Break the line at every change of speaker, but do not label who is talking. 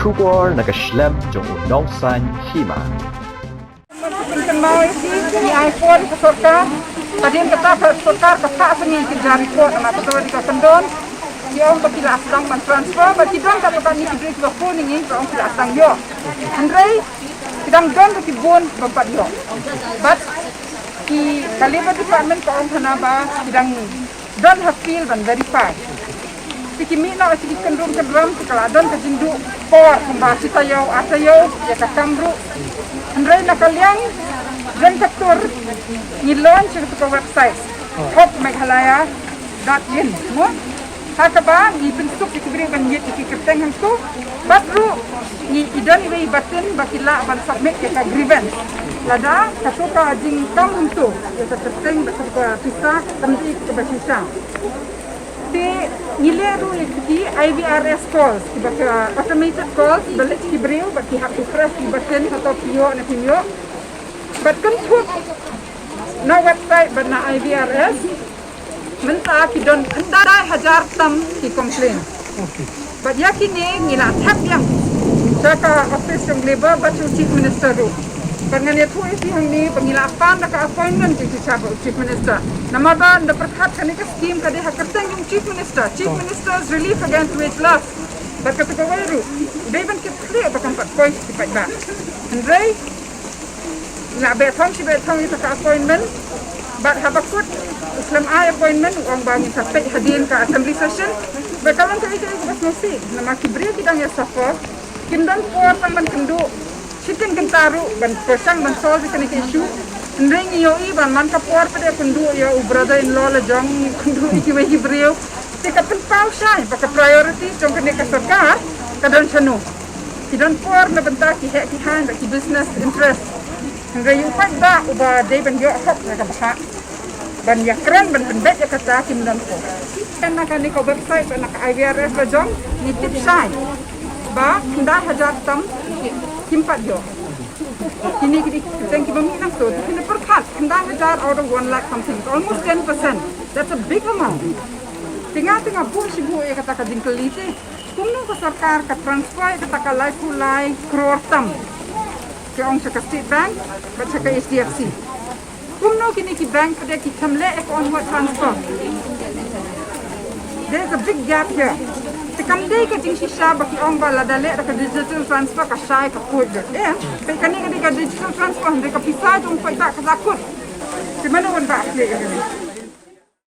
Kubor nakaslem jong unong san hima.
Mau ni iPhone kesoka tadi kata kesoka kakak seni kerja report anak betul di Kendon dia orang tidak sedang transfer bagi dong kata kan ni kibri ke phone ni orang tidak sedang yo Andre sedang don ke kibun bempat yo but di Kalimantan department ko orang hanaba sedang don hafil dan verify Pikir nak si kendung kedram kekaladon ke jindu por pembahasi tayo atayo ya kakamru Andre nak kaliang dan faktor ni launch ke website hopmeghalaya.in semua hakaba ni bentuk diberi banjir di kerteng itu baru ni idan iwi batin bakila ban submit ke grievance lada kasuka jing kam untuk ya kerteng bakal pisah tempat ke basisa di nileru lagi IVRS calls bakal automated calls balik diberi bagi hak press di batin atau pio na pio but kan put na website but na IVRS minta kidon andai hajar tam ki complain but yakini ngila tap yang saka office ng labor but chief minister ru dengan itu isi hang ni pengila pan ka appointment di chief minister namaba nda perhat kani ka scheme kadi hakerteng yung chief minister's relief against wage loss but ketika waru they ban kit clear bakang pat point di pa Andre nak betong si betong itu ke appointment but habakut Islam ay appointment orang bangun sampai hadir ke assembly session bekalan ke itu bas mesti nama kibri kita yang suffer kindan por taman kendu chicken kentaru ban persang ban solve kini issue ndeng yoi ban man ka por pada kendu ya brother in law la jong kendu iki we kibri tika pen pau sai baka priority jong kini ka sarkar kadon chanu kindan por na bentar ki hek ki han ki business interest Ngayon pa ba uba day ban yo hok na kabaha ban yakran ban pendet ya kata kimdan ko kan nakani ko website ban naka IVRS la jong ni tip sai ba nda hajar tam kimpat yo kini thank you bami nang so kini perkat nda hajar out of 1 lakh something almost 10%. That's a big amount tinga pun sibu ya kata ka dingkelite kung no ka sarkar ka transfer kata ka lai crore tam ke orang sa State Bank at sa SDFC. Kung no kini ki bank pada ki kamle ek onward transfer. There's a big gap here. Ti kamde ka jing shisha baki ong bala dale ka digital transfer ka shy ka kod. Pe kani ka digital transfer hindi ka pisa jong pa ka zakut. Ti mana wan ba kle